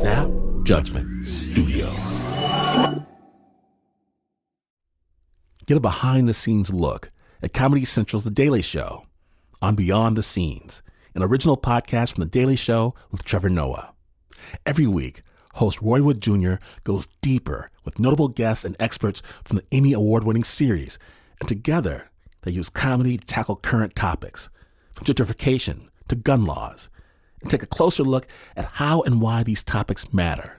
Snap Judgment Studios. Get a behind-the-scenes look at Comedy Central's The Daily Show on Beyond the Scenes, an original podcast from The Daily Show with Trevor Noah. Every week, host Roy Wood Jr. goes deeper with notable guests and experts from the Emmy Award-winning series, and together they use comedy to tackle current topics, from gentrification to gun laws, and take a closer look at how and why these topics matter.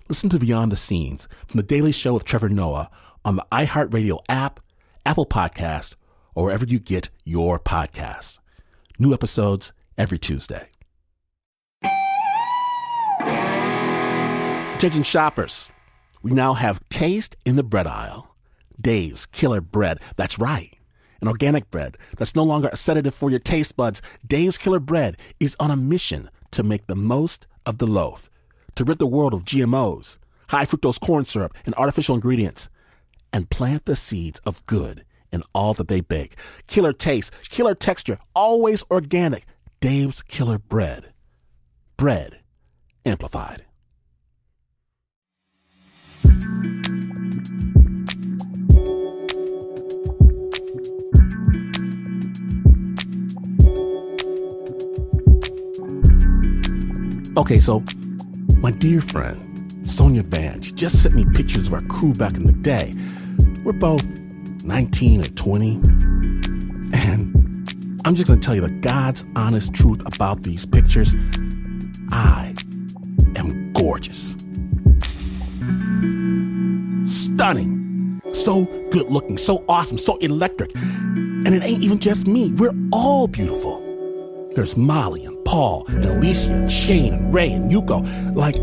Listen to Beyond the Scenes from The Daily Show with Trevor Noah on the iHeartRadio app, Apple Podcast, or wherever you get your podcasts. New episodes every Tuesday. Attention shoppers, we now have taste in the bread aisle. Dave's Killer Bread, that's right. An organic bread that's no longer a sedative for your taste buds. Dave's Killer Bread is on a mission to make the most of the loaf, to rid the world of GMOs, high fructose corn syrup, and artificial ingredients, and plant the seeds of good in all that they bake. Killer taste, killer texture, always organic. Dave's Killer Bread. Bread amplified. Okay, so my dear friend, Sonia Van, she just sent me pictures of our crew back in the day. We're both 19 or 20. And I'm just going to tell you the God's honest truth about these pictures. I am gorgeous. Stunning. So good looking, so awesome, so electric. And it ain't even just me. We're all beautiful. There's Molly and Paul and Alicia and Shane and Ray and Yuko. Like,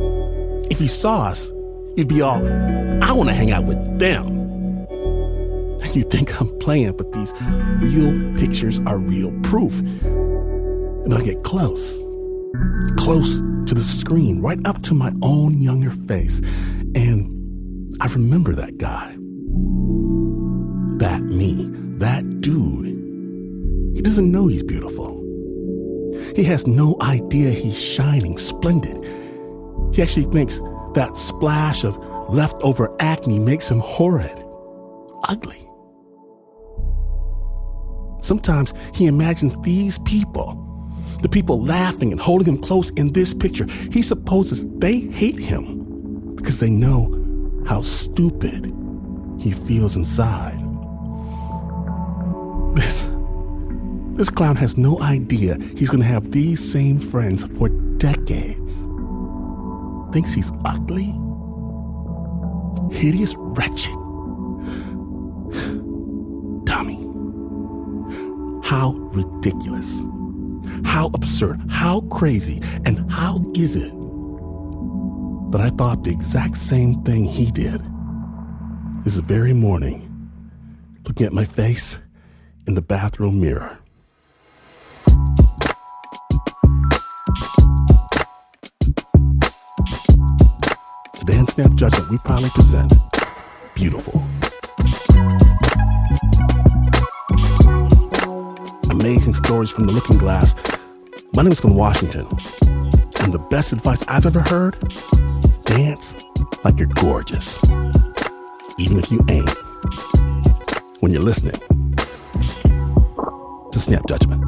if you saw us, you'd be all, I want to hang out with them. And you think I'm playing, but these real pictures are real proof. And I get close to the screen, right up to my own younger face. And I remember that guy. That me. That dude. He doesn't know he's beautiful. He has no idea he's shining splendid. He actually thinks that splash of leftover acne makes him horrid, ugly. Sometimes he imagines these people, the people laughing and holding him close in this picture, he supposes they hate him because they know how stupid he feels inside. This clown has no idea he's going to have these same friends for decades. Thinks he's ugly, hideous, wretched. Dummy. How ridiculous. How absurd. How crazy. And how is it that I thought the exact same thing he did this very morning, looking at my face in the bathroom mirror? Today on Snap Judgment, we proudly present Beautiful. Amazing stories from the looking glass. My name is Glynn Washington, and the best advice I've ever heard, dance like you're gorgeous, even if you ain't, when you're listening to Snap Judgment.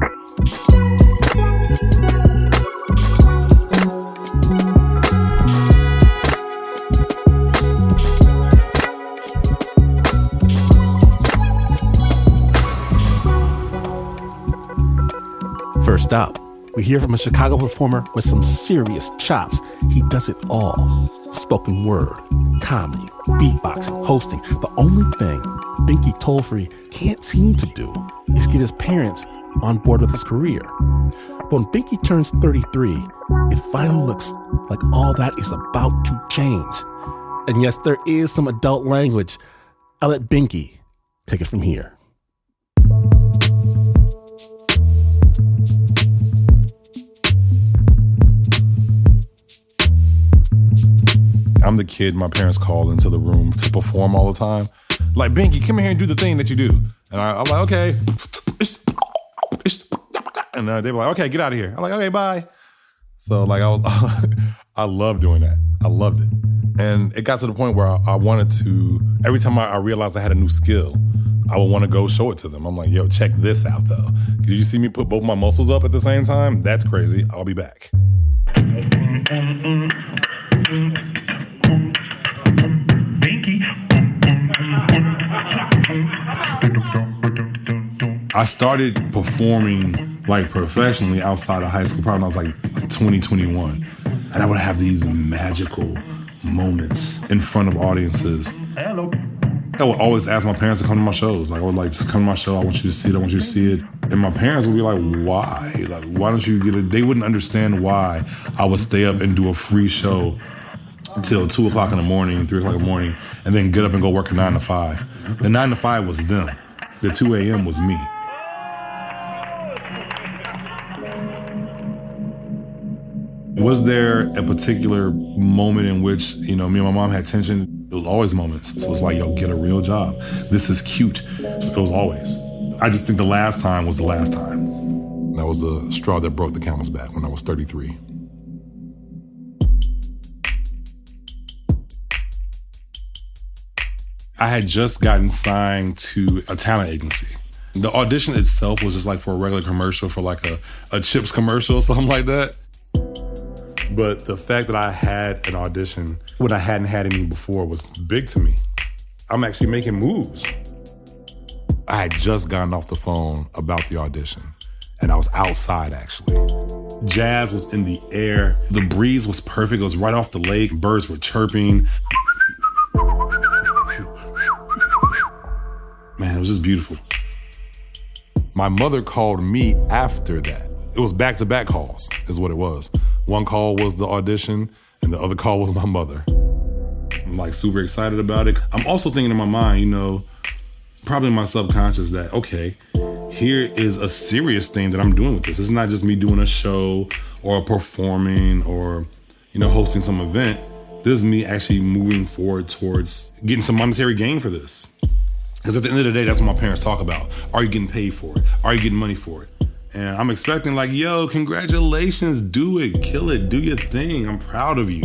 First up, we hear from a Chicago performer with some serious chops. He does it all. Spoken word, comedy, beatboxing, hosting. The only thing Binkey Tolefree can't seem to do is get his parents on board with his career. But when Binkey turns 33, it finally looks like all that is about to change. And yes, there is some adult language. I'll let Binkey take it from here. I'm the kid my parents called into the room to perform all the time. Like, Binkey, come in here and do the thing that you do. And I'm like, okay. And they were like, okay, get out of here. I'm like, okay, bye. So, like, I love doing that. I loved it. And it got to the point where I wanted to, every time I realized I had a new skill, I would want to go show it to them. I'm like, yo, check this out though. Did you see me put both my muscles up at the same time? That's crazy. I'll be back. Binkey. I started performing like professionally outside of high school probably when I was like 20, 21. And I would have these magical moments in front of audiences. Hello. I would always ask my parents to come to my shows. Like, I would just come to my show. I want you to see it. I want you to see it. And my parents would be like, why? Like, why don't you get it? They wouldn't understand why I would stay up and do a free show until 2 o'clock in the morning, 3 o'clock in the morning, and then get up and go work a 9 to 5. The 9 to 5 was them. The 2 a.m. was me. Was there a particular moment in which, me and my mom had tension? It was always moments. So it was like, yo, get a real job. This is cute. It was always. I just think the last time was the last time. That was the straw that broke the camel's back when I was 33. I had just gotten signed to a talent agency. The audition itself was just like for a regular commercial, for like a Chips commercial or something like that. But the fact that I had an audition when I hadn't had any before was big to me. I'm actually making moves. I had just gotten off the phone about the audition, and I was outside actually. Jazz was in the air. The breeze was perfect. It was right off the lake. Birds were chirping. Man, it was just beautiful. My mother called me after that. It was back-to-back calls, is what it was. One call was the audition, and the other call was my mother. I'm like super excited about it. I'm also thinking in my mind, probably in my subconscious that, okay, here is a serious thing that I'm doing with this. It's not just me doing a show or performing or, hosting some event. This is me actually moving forward towards getting some monetary gain for this. Because at the end of the day, that's what my parents talk about. Are you getting paid for it? Are you getting money for it? And I'm expecting like, yo, congratulations, do it, kill it, do your thing. I'm proud of you.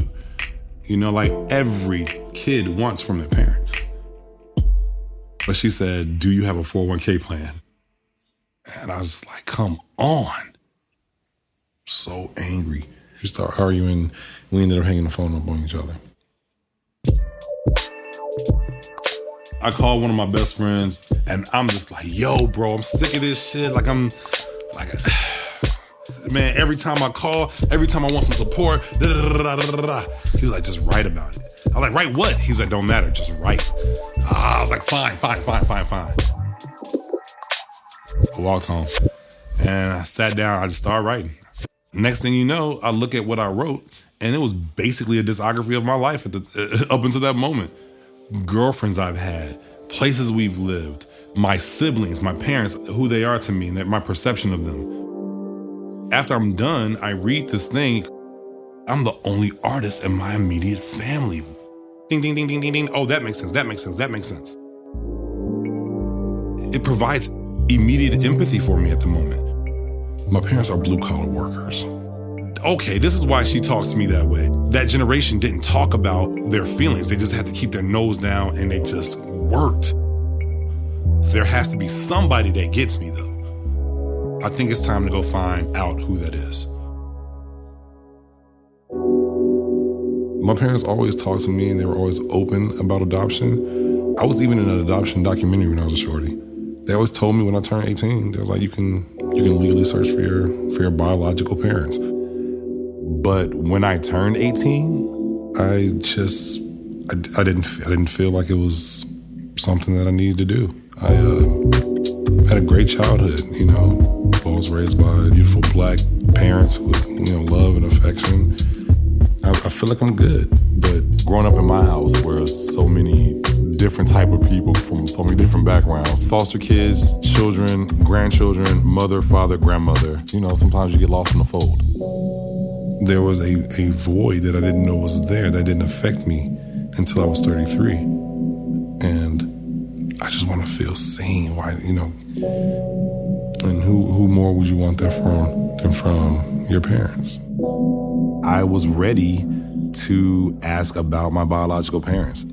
Like every kid wants from their parents. But she said, do you have a 401k plan? And I was like, come on. So angry. We start arguing. We ended up hanging the phone up on each other. I called one of my best friends and I'm just like, yo, bro, I'm sick of this shit. Man, every time I call, every time I want some support, he was like, just write about it. I'm like, write what? He's like, don't matter, just write. I was like, fine. I walked home and I sat down, I just started writing. Next thing you know, I look at what I wrote and it was basically a discography of my life up until that moment. Girlfriends I've had, places we've lived, my siblings, my parents, who they are to me, and my perception of them. After I'm done, I read this thing. I'm the only artist in my immediate family. Ding, ding, ding, ding, ding, ding. Oh, that makes sense. It provides immediate empathy for me at the moment. My parents are blue-collar workers. Okay, this is why she talks to me that way. That generation didn't talk about their feelings. They just had to keep their nose down and they just worked. There has to be somebody that gets me though. I think it's time to go find out who that is. My parents always talked to me and they were always open about adoption. I was even in an adoption documentary when I was a shorty. They always told me when I turned 18, they was like, you can legally search for your biological parents. But when I turned 18, I didn't feel like it was something that I needed to do. I had a great childhood, I was raised by beautiful Black parents with, love and affection. I feel like I'm good. But growing up in my house where so many different type of people from so many different backgrounds, foster kids, children, grandchildren, mother, father, grandmother, sometimes you get lost in the fold. There was a void that I didn't know was there that didn't affect me until I was 33. And I just want to feel seen. Why, and who more would you want that from than from your parents? I was ready to ask about my biological parents.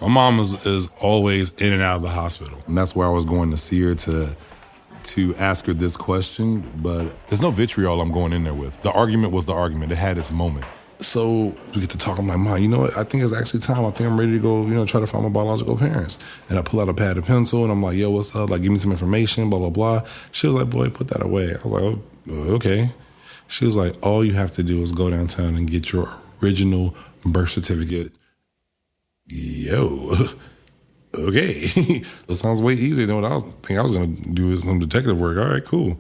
My mom is always in and out of the hospital. And that's where I was going to see her to ask her this question. But there's no vitriol I'm going in there with. The argument was the argument. It had its moment. So we get to talk. I'm like, Mom, you know what? I think it's actually time. I think I'm ready to go, try to find my biological parents. And I pull out a pad and pencil, and I'm like, yo, what's up? Like, give me some information, blah, blah, blah. She was like, boy, put that away. I was like, oh, okay. She was like, all you have to do is go downtown and get your original birth certificate. Yo, okay. That sounds way easier than what I was thinking I was going to do, is some detective work. All right, cool.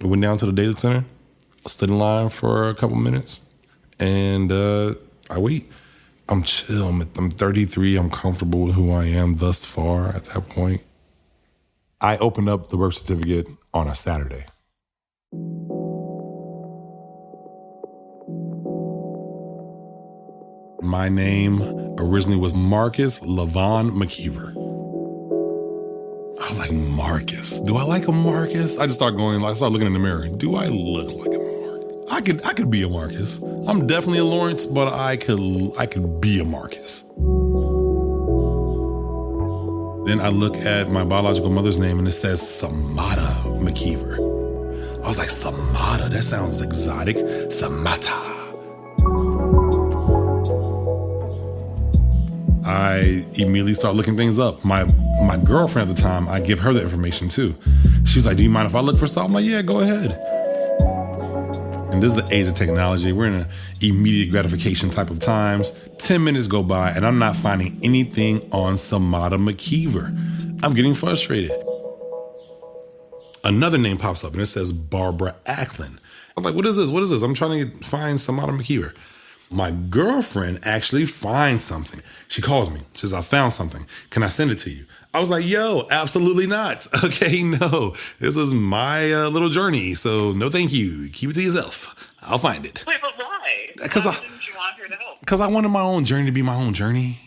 I went down to the data center, stood in line for a couple minutes, and I wait. I'm chill. I'm 33. I'm comfortable with who I am thus far at that point. I opened up the birth certificate on a Saturday. My name originally was Marcus Levon McKeever. I was like, Marcus? Do I like a Marcus? I just started looking in the mirror. Do I look like a Marcus? I could be a Marcus. I'm definitely a Lawrence, but I could be a Marcus. Then I look at my biological mother's name and it says Samata McKeever. I was like, Samata? That sounds exotic. Samata. I immediately start looking things up. My girlfriend at the time, I give her the information too. She was like, do you mind if I look for stuff? I'm like, yeah, go ahead. And this is the age of technology. We're in an immediate gratification type of times. 10 minutes go by and I'm not finding anything on Samata McKeever. I'm getting frustrated. Another name pops up and it says Barbara Acklin. I'm like, what is this? I'm trying to find Samata McKeever. My girlfriend actually finds something. She calls me. She says, I found something. Can I send it to you? I was like, yo, absolutely not. Okay, no. This is my little journey, so no thank you. Keep it to yourself. I'll find it. Wait, but why? Because why didn't you want her to help? Because I wanted my own journey to be my own journey,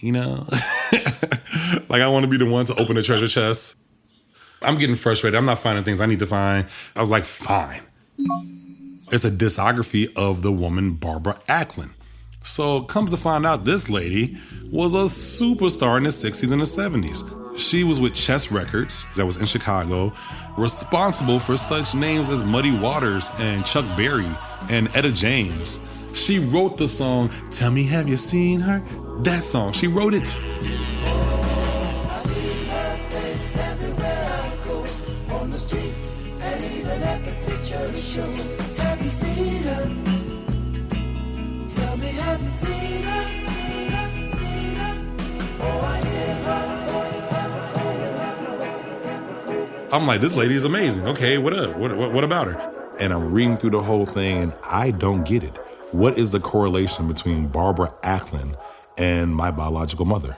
Like I want to be the one to open the treasure chest. I'm getting frustrated. I'm not finding things I need to find. I was like, fine. It's a discography of the woman Barbara Acklin. So comes to find out this lady was a superstar in the 60s and the 70s. She was with Chess Records that was in Chicago, responsible for such names as Muddy Waters and Chuck Berry and Etta James. She wrote the song, Tell Me Have You Seen Her? That song, she wrote it. I see her face everywhere I go, on the street and even at the picture show. Have you seen her? Tell me, have you seen her? Oh, I hear her. I'm like, this lady is amazing. Okay, what up? What about her? And I'm reading through the whole thing and I don't get it. What is the correlation between Barbara Acklin and my biological mother?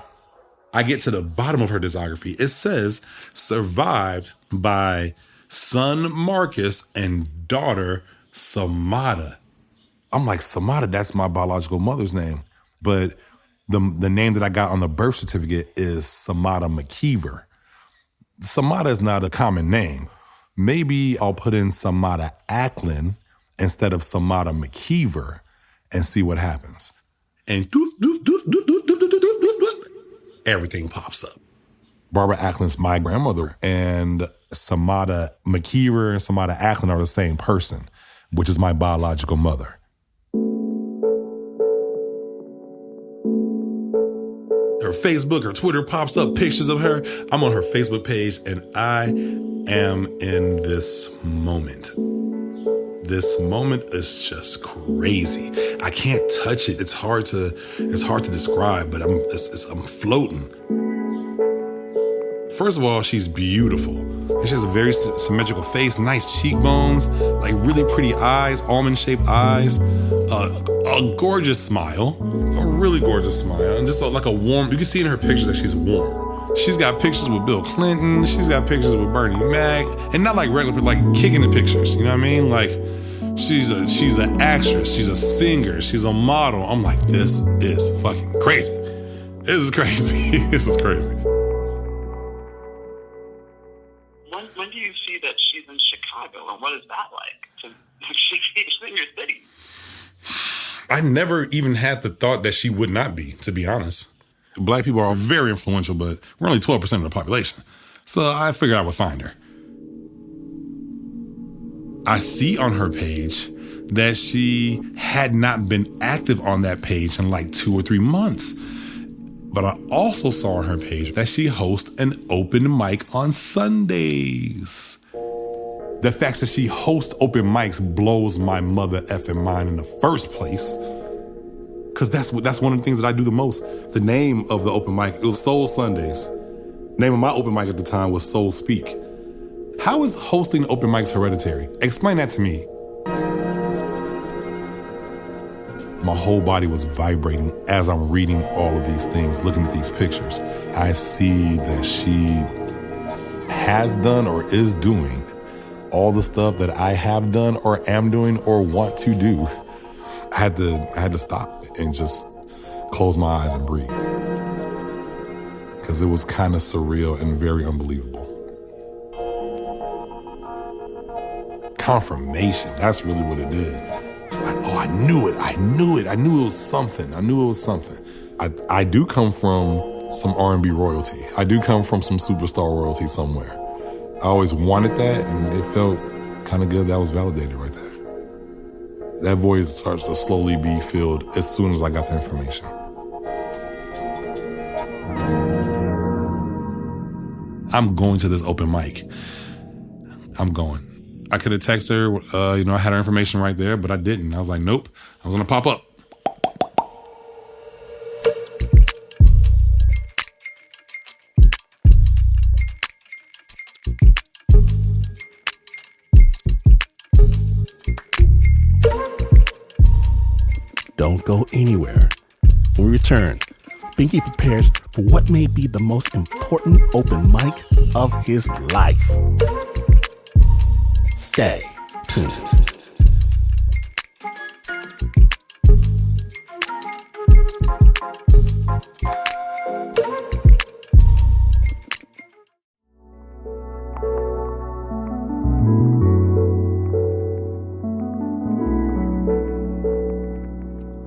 I get to the bottom of her discography. It says, survived by son Marcus and daughter Samata. I'm like, Samata, that's my biological mother's name. But the name that I got on the birth certificate is Samata McKeever. Samata is not a common name. Maybe I'll put in Samata Acklin instead of Samata McKeever and see what happens. And everything pops up. Barbara Acklin's my grandmother, and Samata McKeever and Samata Acklin are the same person, which is my biological mother. Her Facebook, her Twitter pops up, pictures of her. I'm on her Facebook page and I am in this moment. This moment is just crazy. I can't touch it. It's hard to describe, but I'm floating. First of all, she's beautiful. She has a very symmetrical face, nice cheekbones, like really pretty eyes, almond-shaped eyes, a gorgeous smile, a really gorgeous smile, and just like a warm, you can see in her pictures that she's warm. She's got pictures with Bill Clinton, she's got pictures with Bernie Mac, and not like regular, like kicking the pictures, you know what I mean? Like, she's an actress, she's a singer, she's a model. I'm like, this is fucking crazy. This is crazy. This is crazy. When do you see that she's in Chicago, and what is that like? She's in your city. I never even had the thought that she would not be, to be honest. Black people are very influential, but we're only 12% of the population. So I figured I would find her. I see on her page that she had not been active on that page in like 2 or 3 months. But I also saw on her page that she hosts an open mic on Sundays. The fact that she hosts open mics blows my mother effing mind in the first place. Because that's one of the things that I do the most. The name of the open mic, it was Soul Sundays. The name of my open mic at the time was Soul Speak. How is hosting open mics hereditary? Explain that to me. My whole body was vibrating as I'm reading all of these things, looking at these pictures. I see that she has done or is doing all the stuff that I have done or am doing or want to do. I had to stop and just close my eyes and breathe. Because it was kind of surreal and very unbelievable. Confirmation, that's really what it did. It's like, oh, I knew it. I knew it was something. I do come from some R&B royalty. I do come from some superstar royalty somewhere. I always wanted that, and it felt kind of good that was validated right there. That void starts to slowly be filled as soon as I got the information. I'm going to this open mic. I'm going. I could have texted her, I had her information right there, but I didn't. I was like, nope, I was going to pop up. Don't go anywhere. When we return, Binkey prepares for what may be the most important open mic of his life. Stay tuned.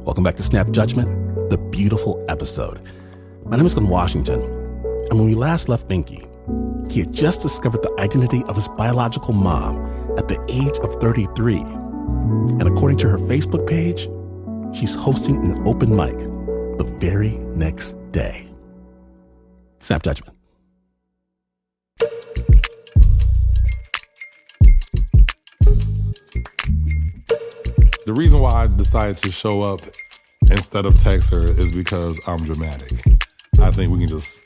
Welcome back to Snap Judgment, the beautiful episode. My name is Glynn Washington, and when we last left Binkey, he had just discovered the identity of his biological mom at the age of 33. And according to her Facebook page, she's hosting an open mic the very next day. Snap Judgment. The reason why I decided to show up instead of text her is because I'm dramatic. I think we can just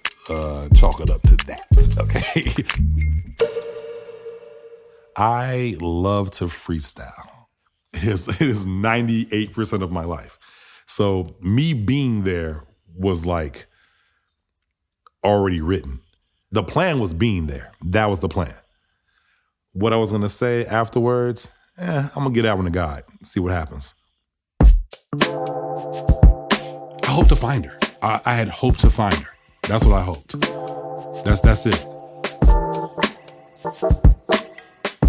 chalk it up to that, okay? I love to freestyle. It is 98% of my life. So me being there was like already written. The plan was being there. That was the plan. What I was going to say afterwards, I'm going to get out with God, see what happens. I hope to find her. I had hoped to find her. That's what I hoped. That's it.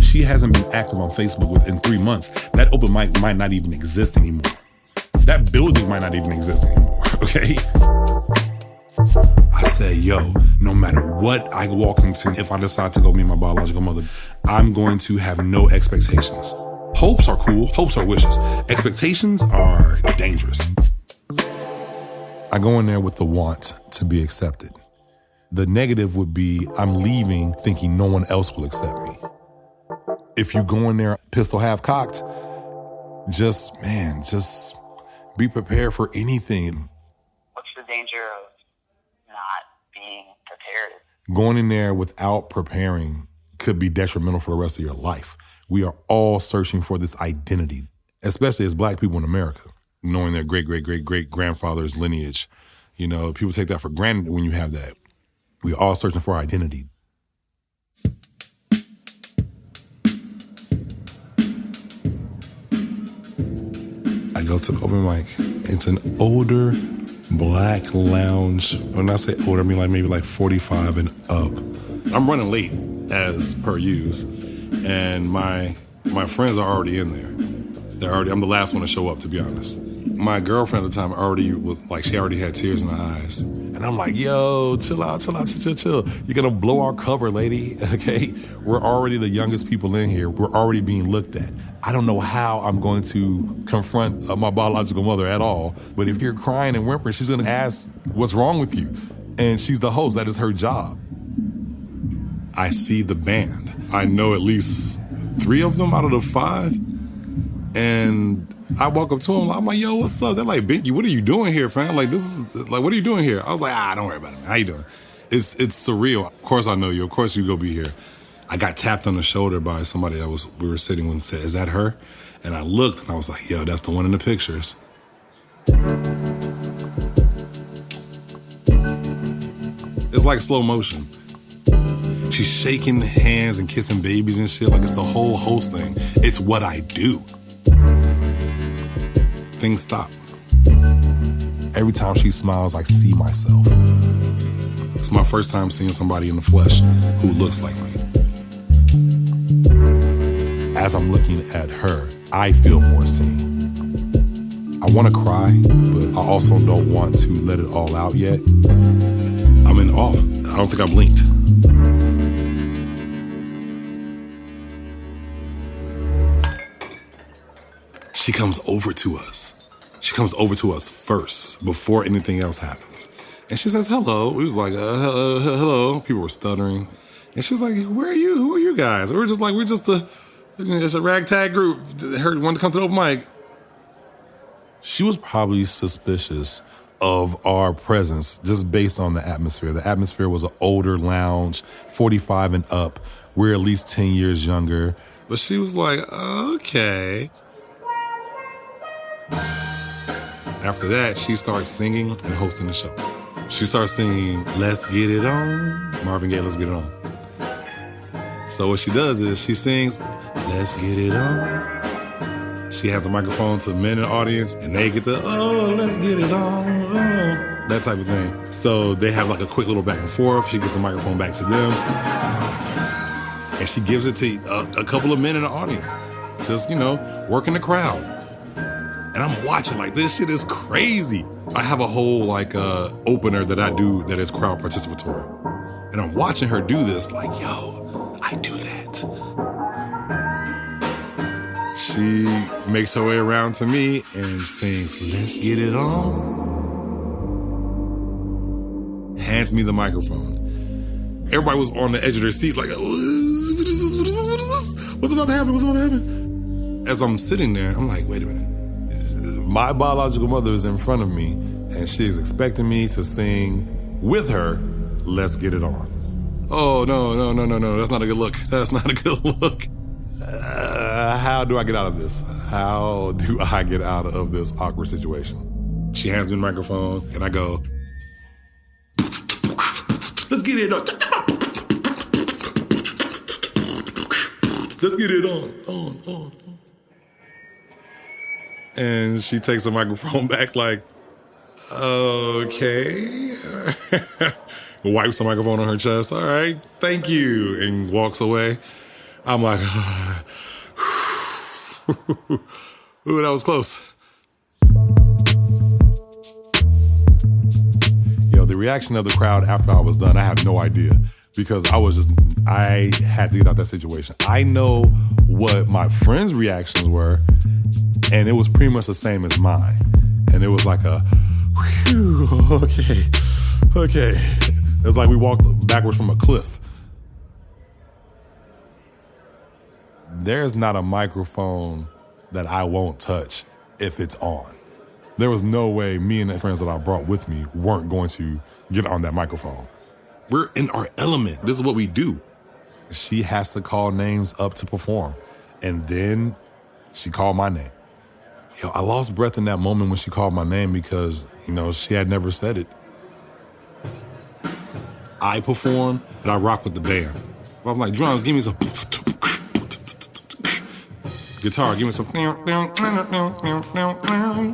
She hasn't been active on Facebook within 3 months. That open mic might not even exist anymore. That building might not even exist anymore, okay? I say, no matter what I walk into, if I decide to go meet my biological mother, I'm going to have no expectations. Hopes are cool. Hopes are wishes. Expectations are dangerous. I go in there with the want to be accepted. The negative would be I'm leaving thinking no one else will accept me. If you go in there pistol half cocked, just be prepared for anything. What's the danger of not being prepared? Going in there without preparing could be detrimental for the rest of your life. We are all searching for this identity, especially as Black people in America, knowing their great-great-great-great-grandfather's lineage. You know, people take that for granted when you have that. We're all searching for identity. I go to the open mic. It's an older Black lounge. When I say older, I mean maybe 45 and up. I'm running late. as per use, and my friends are already in there. I'm the last one to show up, to be honest. My girlfriend at the time she already had tears in her eyes. And I'm like, yo, chill out. You're gonna blow our cover, lady, okay? We're already the youngest people in here. We're already being looked at. I don't know how I'm going to confront my biological mother at all, but if you're crying and whimpering, she's gonna ask, what's wrong with you? And she's the host, that is her job. I see the band. I know at least 3 of them out of the 5. And I walk up to them, I'm like, yo, what's up? They're like, Binkey, what are you doing here, fam? Like, what are you doing here? I was like, don't worry about it, man. How you doing? It's surreal. Of course I know you. Of course you go be here. I got tapped on the shoulder by somebody we were sitting with and said, is that her? And I looked and I was like, yo, that's the one in the pictures. It's like slow motion. She's shaking hands and kissing babies and shit like it's the whole host thing. It's what I do. Things stop. Every time she smiles, I see myself. It's my first time seeing somebody in the flesh who looks like me. As I'm looking at her, I feel more seen. I want to cry, but I also don't want to let it all out yet. I'm in awe. I don't think I blinked. She comes over to us. She comes over to us first, before anything else happens. And she says, hello. We was like, hello. People were stuttering. And she was like, where are you? Who are you guys? We're just a ragtag group. Heard wanted to come to the open mic. She was probably suspicious of our presence just based on the atmosphere. The atmosphere was an older lounge, 45 and up. We're at least 10 years younger. But she was like, okay. After that, she starts singing and hosting the show. She starts singing, Let's Get It On, Marvin Gaye, Let's Get It On. So what she does is she sings, Let's Get It On. She has the microphone to men in the audience, and they get the, let's get it on, that type of thing. So they have like a quick little back and forth. She gets the microphone back to them, and she gives it to a couple of men in the audience, just, working the crowd. And I'm watching like, this shit is crazy. I have a whole opener that I do that is crowd participatory. And I'm watching her do this like, yo, I do that. She makes her way around to me and sings, Let's Get It On. Hands me the microphone. Everybody was on the edge of their seat like, what is this? What's about to happen? As I'm sitting there, I'm like, wait a minute. My biological mother is in front of me, and she is expecting me to sing with her, Let's Get It On. Oh, no. That's not a good look. How do I get out of this? How do I get out of this awkward situation? She hands me the microphone, and I go, let's get it on. Let's get it on. And she takes the microphone back like, okay. Wipes the microphone on her chest. All right, thank you. And walks away. I'm like, ooh, that was close. The reaction of the crowd after I was done, I have no idea. Because I had to get out that situation. I know what my friends' reactions were, and it was pretty much the same as mine. And it was like a, whew, okay. It's like we walked backwards from a cliff. There's not a microphone that I won't touch if it's on. There was no way me and the friends that I brought with me weren't going to get on that microphone. We're in our element. This is what we do. She has to call names up to perform. And then she called my name. I lost breath in that moment when she called my name because, she had never said it. I perform, and I rock with the band. I'm like, drums, give me some. Guitar, give me some. And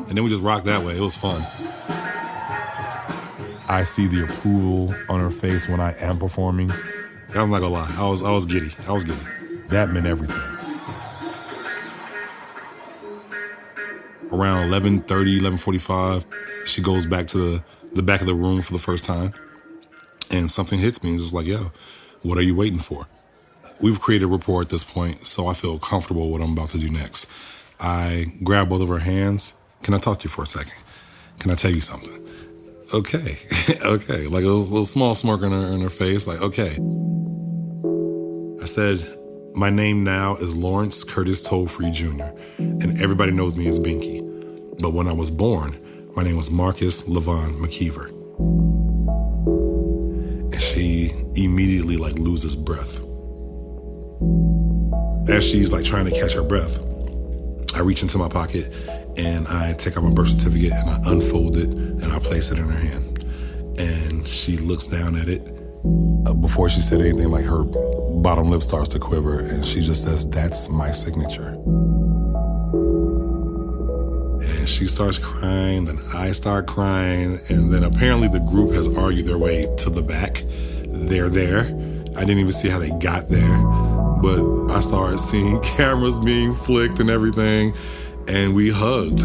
then we just rock that way. It was fun. I see the approval on her face when I am performing. I'm not gonna lie. I was giddy. That meant everything. Around 11:30, 11:45, she goes back to the back of the room for the first time. And something hits me and just like, yo, what are you waiting for? We've created a rapport at this point, so I feel comfortable with what I'm about to do next. I grab both of her hands. Can I talk to you for a second? Can I tell you something? Okay, okay. Like a little small smirk in her face, like, okay. I said, my name now is Lawrence Curtis Tolefree Jr., and everybody knows me as Binkey. But when I was born, my name was Marcus Levon McKeever. And she immediately like loses breath. As she's like trying to catch her breath, I reach into my pocket and I take out my birth certificate and I unfold it and I place it in her hand. And she looks down at it. Before she said anything, like her bottom lip starts to quiver and she just says, "That's my signature." And she starts crying, then I start crying, and then apparently the group has argued their way to the back. They're there. I didn't even see how they got there, but I started seeing cameras being flicked and everything, and we hugged.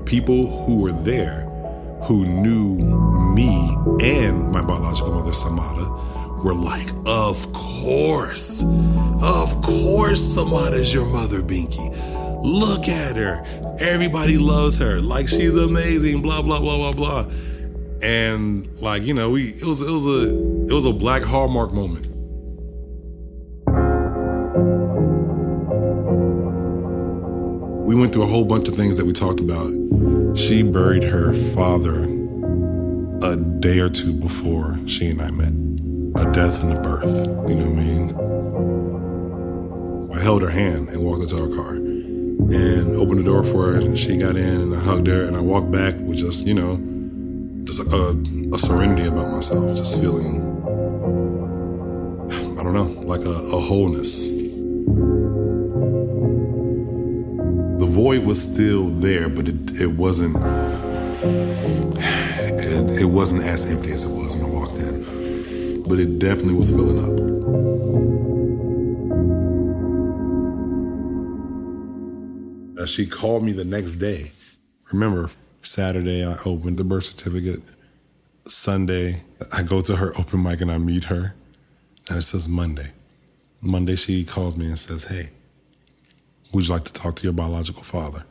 People who were there, who knew me and my biological mother, Samada, were like, of course Samada's your mother, Binkey. Look at her. Everybody loves her. Like, she's amazing, blah, blah, blah, blah, blah. And like, you know, it was a Black Hallmark moment. We went through a whole bunch of things that we talked about. She buried her father a day or two before she and I met. A death and a birth, you know what I mean? I held her hand and walked into her car and opened the door for her, and she got in and I hugged her and I walked back with just, you know, just a serenity about myself, just feeling, I don't know, like a wholeness. The void was still there, but it wasn't as empty as it was when I walked in. But it definitely was filling up. She called me the next day. Remember, Saturday I opened the birth certificate. Sunday I go to her open mic and I meet her, and it says Monday. Monday she calls me and says, "Hey, would you like to talk to your biological father?"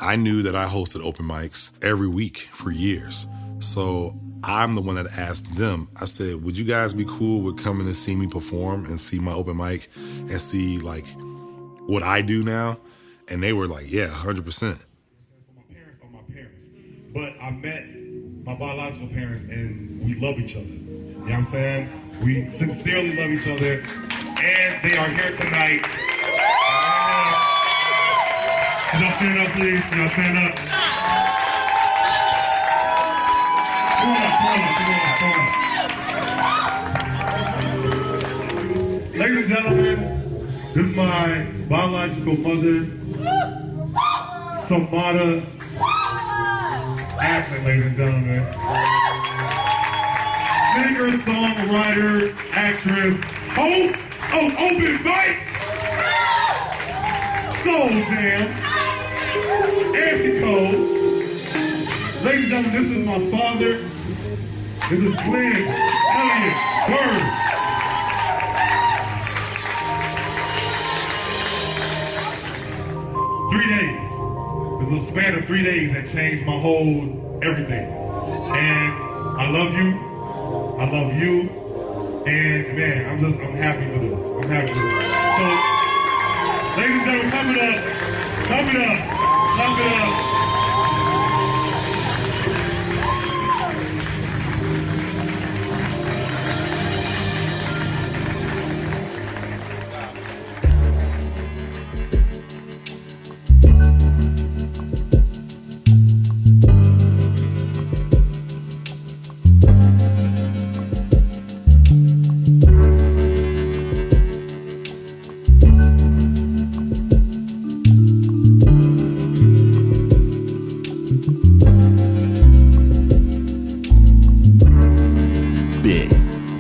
I knew that I hosted open mics every week for years. So I'm the one that asked them. I said, would you guys be cool with coming to see me perform and see my open mic and see like what I do now? And they were like, yeah, 100%. My parents are my parents. But I met my biological parents and we love each other. You know what I'm saying? We sincerely love each other. And they are here tonight. Can y'all stand up, please? Can y'all stand up? Come on. Ladies and gentlemen, this is my biological mother, Samada Acton, ladies and gentlemen. Singer, songwriter, actress, host of Open Mics, Soul Jam, and she cold. Ladies and gentlemen, this is my father. This is Glynn. Word. 3 days. This is a span of 3 days that changed my whole everything. And I love you. I love you. And man, I'm happy for this. I'm happy for this. So, ladies and gentlemen, clap it up. Clap it up. Clap it up.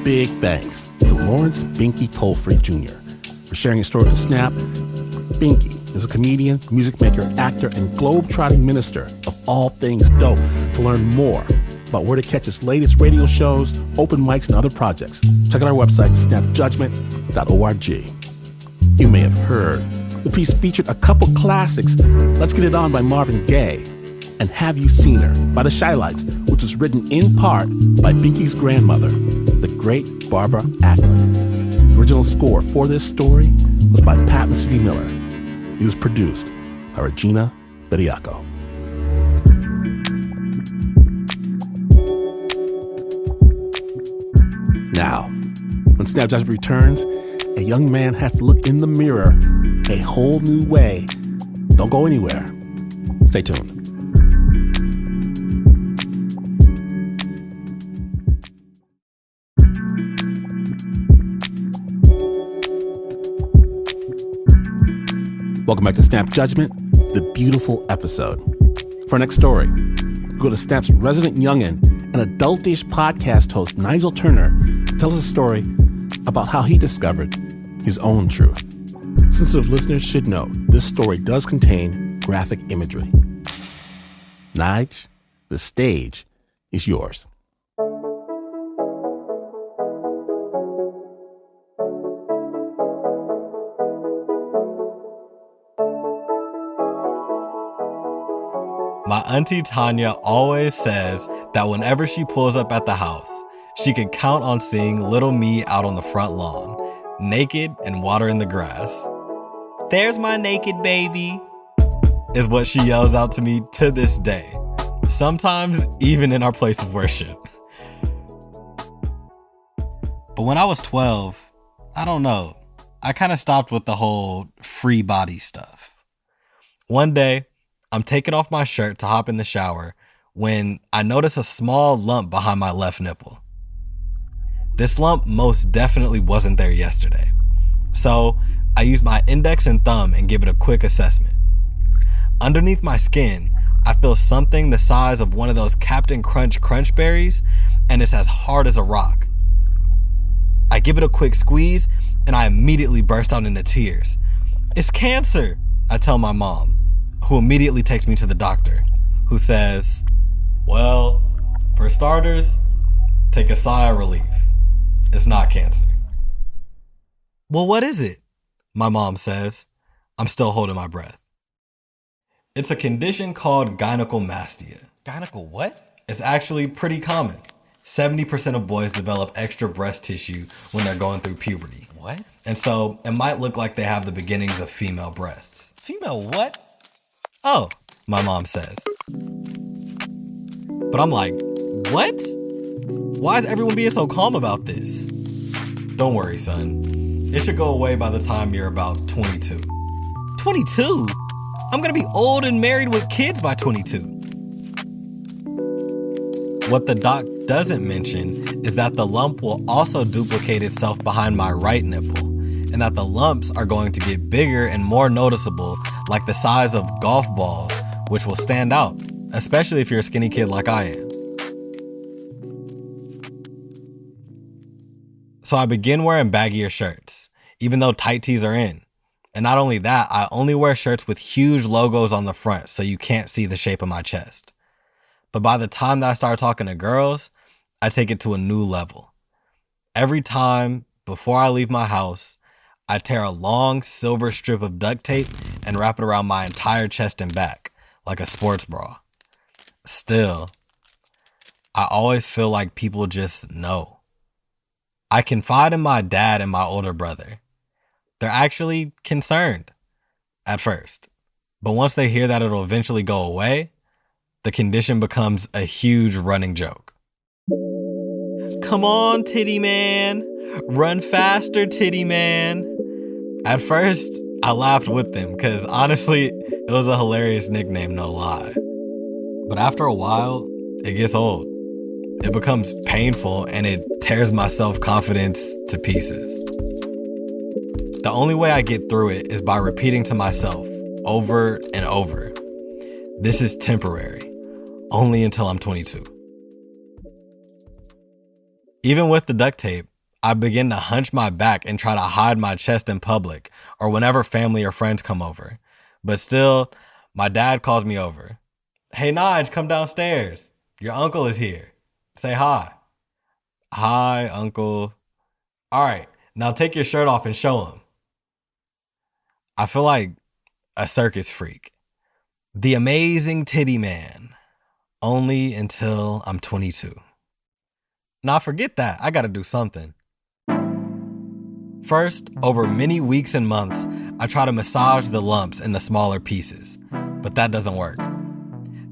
big thanks to Lawrence Binkey Tolefree Jr. for sharing his story with the Snap. Binkey is a comedian, music maker, actor, and globe-trotting minister of all things dope. To learn more about where to catch his latest radio shows, open mics, and other projects, check out our website, snapjudgment.org. You may have heard the piece featured a couple classics, Let's Get It On by Marvin Gaye and Have You Seen Her by the Shylights, which was written in part by Binkey's grandmother, the great Barbara Acklin. The original score for this story was by Pat Mesiti-Miller. It was produced by Regina Bediaco. Now, when Snap Judgment returns, a young man has to look in the mirror a whole new way. Don't go anywhere. Stay tuned. Welcome back to Snap Judgment, the beautiful episode. For our next story, we go to Snap's resident youngin' and adultish podcast host, Nygel Turner, tells a story about how he discovered his own truth. Sensitive listeners should know this story does contain graphic imagery. Nige, the stage is yours. My auntie Tanya always says that whenever she pulls up at the house, she can count on seeing little me out on the front lawn, naked and watering the grass. "There's my naked baby," is what she yells out to me to this day, sometimes even in our place of worship. But when I was 12, I don't know, I kind of stopped with the whole free body stuff. One day, I'm taking off my shirt to hop in the shower when I notice a small lump behind my left nipple. This lump most definitely wasn't there yesterday. So I use my index and thumb and give it a quick assessment. Underneath my skin, I feel something the size of one of those Captain Crunch crunch berries, and it's as hard as a rock. I give it a quick squeeze and I immediately burst out into tears. "It's cancer," I tell my mom, who immediately takes me to the doctor, who says, "Well, for starters, take a sigh of relief. It's not cancer." "Well, what is it?" my mom says. I'm still holding my breath. "It's a condition called gynecomastia." Gyneco what? It's actually pretty common. 70% of boys develop extra breast tissue when they're going through puberty. What? And so it might look like they have the beginnings of female breasts. Female what? "Oh," my mom says. But I'm like, what? Why is everyone being so calm about this? "Don't worry, son. It should go away by the time you're about 22. 22? I'm gonna be old and married with kids by 22. What the doc doesn't mention is that the lump will also duplicate itself behind my right nipple, and that the lumps are going to get bigger and more noticeable, like the size of golf balls, which will stand out, especially if you're a skinny kid like I am. So I begin wearing baggier shirts, even though tight tees are in. And not only that, I only wear shirts with huge logos on the front so you can't see the shape of my chest. But by the time that I start talking to girls, I take it to a new level. Every time, before I leave my house, I tear a long silver strip of duct tape and wrap it around my entire chest and back, like a sports bra. Still, I always feel like people just know. I confide in my dad and my older brother. They're actually concerned at first, but once they hear that it'll eventually go away, the condition becomes a huge running joke. "Come on, titty man. Run faster, titty man." At first, I laughed with them because honestly, it was a hilarious nickname, no lie. But after a while, it gets old. It becomes painful and it tears my self-confidence to pieces. The only way I get through it is by repeating to myself over and over, this is temporary, only until I'm 22. Even with the duct tape, I begin to hunch my back and try to hide my chest in public or whenever family or friends come over. But still, my dad calls me over. Hey, Nige, come downstairs. Your uncle is here. Say hi. Hi, uncle. All right, now take your shirt off and show him. I feel like a circus freak. The amazing titty man. Only until I'm 22. Now forget that. I gotta do something. First, over many weeks and months, I try to massage the lumps in the smaller pieces, but that doesn't work.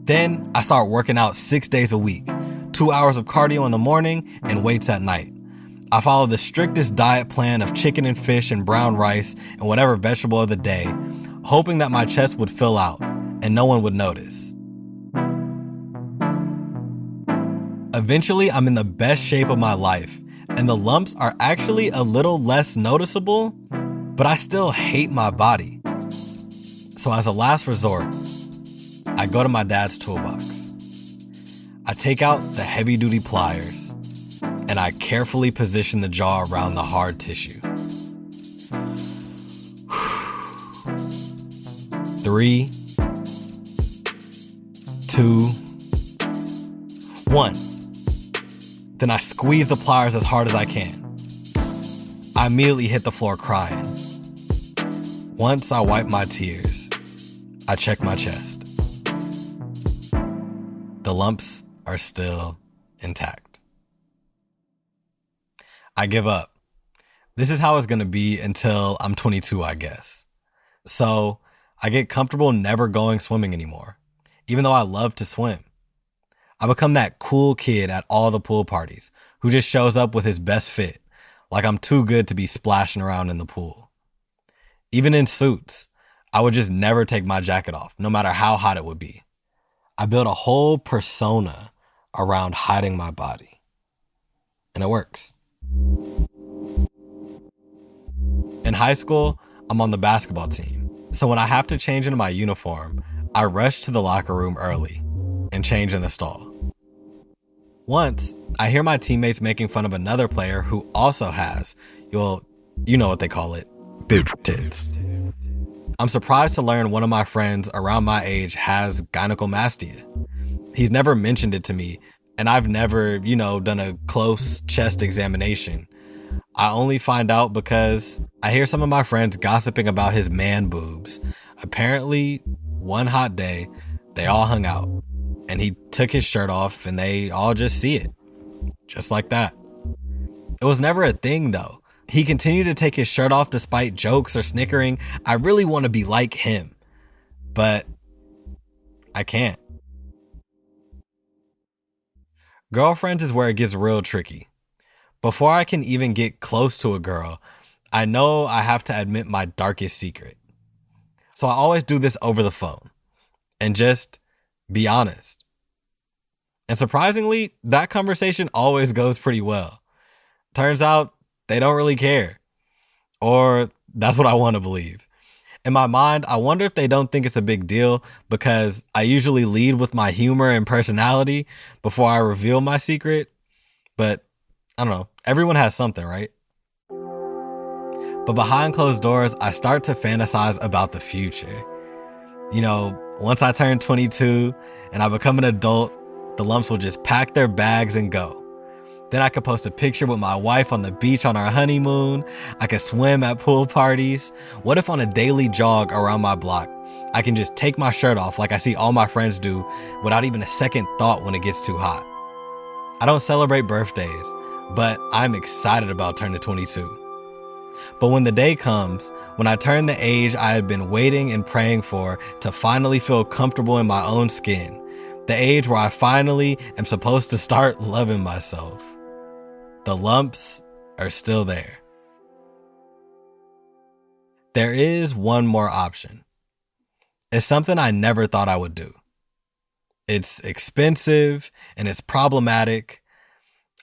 Then I start working out 6 days a week, 2 hours of cardio in the morning and weights at night. I follow the strictest diet plan of chicken and fish and brown rice and whatever vegetable of the day, hoping that my chest would fill out and no one would notice. Eventually, I'm in the best shape of my life, and the lumps are actually a little less noticeable, but I still hate my body. So as a last resort, I go to my dad's toolbox. I take out the heavy-duty pliers, and I carefully position the jaw around the hard tissue. 3, 2, 1. Then I squeeze the pliers as hard as I can. I immediately hit the floor crying. Once I wipe my tears, I check my chest. The lumps are still intact. I give up. This is how it's going to be until I'm 22, I guess. So I get comfortable never going swimming anymore, even though I love to swim. I become that cool kid at all the pool parties who just shows up with his best fit, like I'm too good to be splashing around in the pool. Even in suits, I would just never take my jacket off, no matter how hot it would be. I built a whole persona around hiding my body. And it works. In high school, I'm on the basketball team. So when I have to change into my uniform, I rush to the locker room early and change in the stall. Once, I hear my teammates making fun of another player who also has, you know what they call it, big tits. I'm surprised to learn one of my friends around my age has gynecomastia. He's never mentioned it to me, and I've never, done a close chest examination. I only find out because I hear some of my friends gossiping about his man boobs. Apparently, one hot day, they all hung out, and he took his shirt off, and they all just see it. Just like that. It was never a thing, though. He continued to take his shirt off despite jokes or snickering. I really want to be like him, but I can't. Girlfriends is where it gets real tricky. Before I can even get close to a girl, I know I have to admit my darkest secret. So I always do this over the phone and just be honest. And surprisingly, that conversation always goes pretty well. Turns out they don't really care. Or that's what I want to believe. In my mind, I wonder if they don't think it's a big deal because I usually lead with my humor and personality before I reveal my secret. But I don't know. Everyone has something, right? But behind closed doors, I start to fantasize about the future. Once I turn 22 and I become an adult, the lumps will just pack their bags and go. Then I could post a picture with my wife on the beach on our honeymoon. I could swim at pool parties. What if on a daily jog around my block, I can just take my shirt off like I see all my friends do without even a second thought when it gets too hot? I don't celebrate birthdays, but I'm excited about turning 22. But when the day comes, when I turn the age I had been waiting and praying for to finally feel comfortable in my own skin, the age where I finally am supposed to start loving myself, the lumps are still there. There is one more option. It's something I never thought I would do. It's expensive and it's problematic.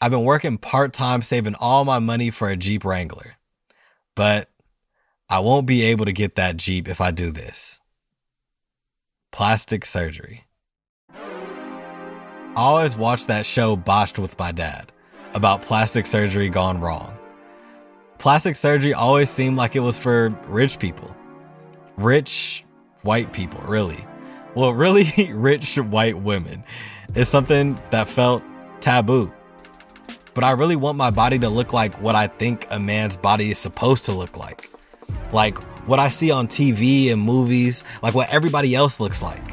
I've been working part-time saving all my money for a Jeep Wrangler. But I won't be able to get that Jeep if I do this. Plastic surgery. I always watched that show Botched with my dad about plastic surgery gone wrong. Plastic surgery always seemed like it was for rich people. Rich white people, really. Well, really rich white women. It's something that felt taboo. But I really want my body to look like what I think a man's body is supposed to look like. Like what I see on TV and movies, like what everybody else looks like.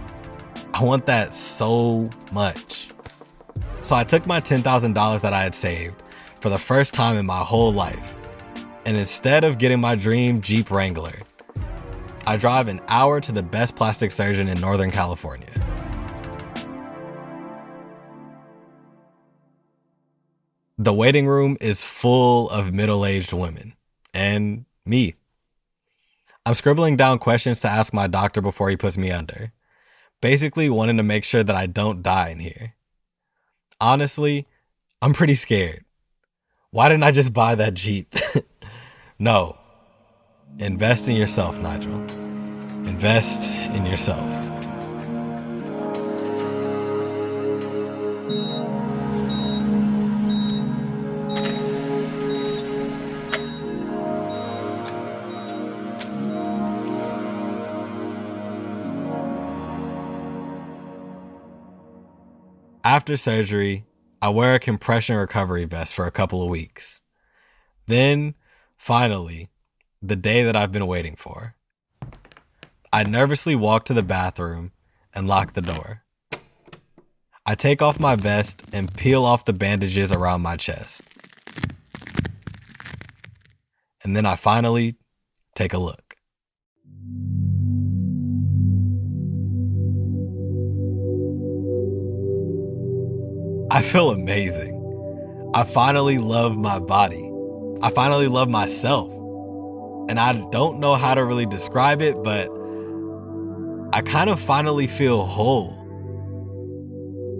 I want that so much. So I took my $10,000 that I had saved for the first time in my whole life. And instead of getting my dream Jeep Wrangler, I drive an hour to the best plastic surgeon in Northern California. The waiting room is full of middle-aged women and me. I'm scribbling down questions to ask my doctor before he puts me under. Basically wanting to make sure that I don't die in here. Honestly, I'm pretty scared. Why didn't I just buy that Jeep? No. Invest in yourself, Nygel. Invest in yourself. After surgery, I wear a compression recovery vest for a couple of weeks. Then, finally, the day that I've been waiting for. I nervously walk to the bathroom and lock the door. I take off my vest and peel off the bandages around my chest. And then I finally take a look. I feel amazing. I finally love my body. I finally love myself. And I don't know how to really describe it, but I kind of finally feel whole.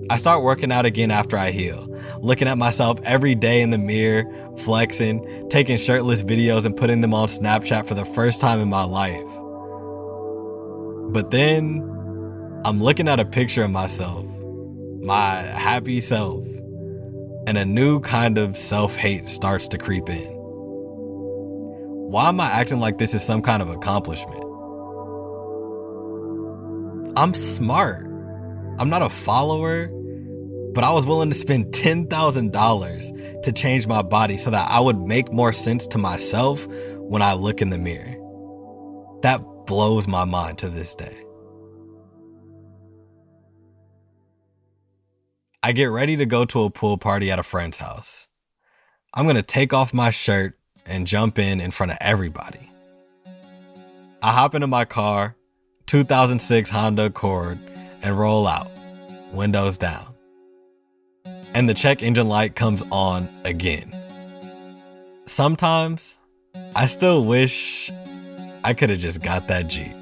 I start working out again after I heal, looking at myself every day in the mirror, flexing, taking shirtless videos and putting them on Snapchat for the first time in my life. But then I'm looking at a picture of myself, my happy self, and a new kind of self-hate starts to creep in. Why am I acting like this is some kind of accomplishment? I'm smart. I'm not a follower, but I was willing to spend $10,000 to change my body so that I would make more sense to myself when I look in the mirror. That blows my mind to this day. I get ready to go to a pool party at a friend's house. I'm going to take off my shirt and jump in front of everybody. I hop into my car, 2006 Honda Accord, and roll out, windows down. And the check engine light comes on again. Sometimes, I still wish I could have just got that Jeep.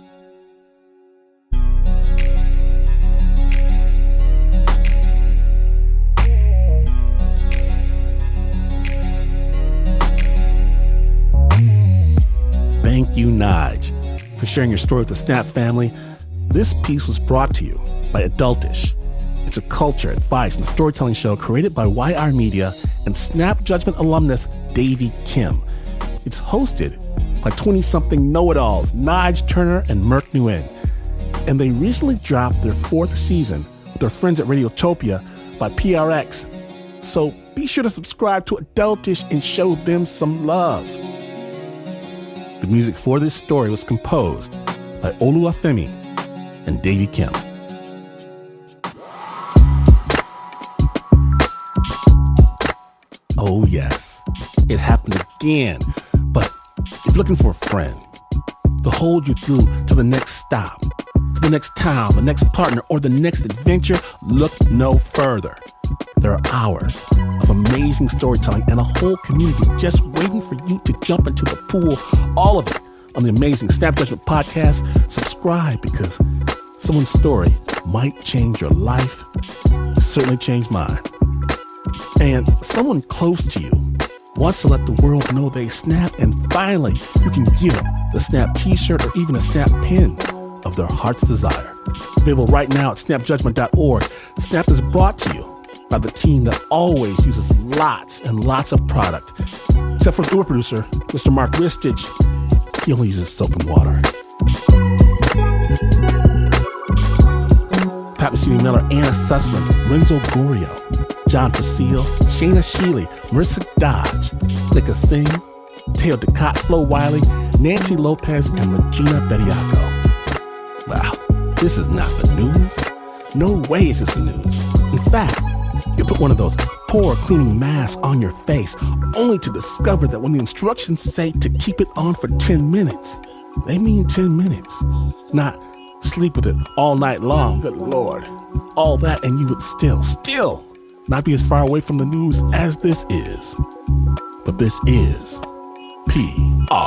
Thank you, Nige, for sharing your story with the Snap family. This piece was brought to you by Adultish. It's a culture, advice, and storytelling show created by YR Media and Snap Judgment alumnus Davey Kim. It's hosted by 20-something know-it-alls Nygel Turner and Merk Nguyen. And they recently dropped their 4th season with their friends at Radiotopia by PRX. So be sure to subscribe to Adultish and show them some love. The music for this story was composed by Oluwafemi and Davey Kim. Oh yes, it happened again. But if you're looking for a friend to hold you through to the next stop, to the next town, the next partner, or the next adventure, look no further. There are hours of amazing storytelling and a whole community just waiting for you to jump into the pool. All of it on the amazing Snap Judgment podcast. Subscribe because someone's story might change your life. It certainly changed mine. And someone close to you wants to let the world know they snap, and finally you can give them the Snap t-shirt or even a Snap pin of their heart's desire. Available right now at snapjudgment.org. Snap is brought to you by the team that always uses lots and lots of product. Except for the Uber producer, Mr. Mark Ristich. He only uses soap and water. Pat Mesiti-Miller, Anna Sussman, Renzo Gorio, John Facile, Shayna Shealy, Marissa Dodge, Nika Singh, Teo Ducat, Flo Wiley, Nancy Lopez, and Regina Bediaco. Wow, this is not the news. No way is this the news. In fact, you put one of those pore cleaning masks on your face only to discover that when the instructions say to keep it on for 10 minutes, they mean 10 minutes, not sleep with it all night long. Good Lord. All that and you would still not be as far away from the news as this is. But this is PRX.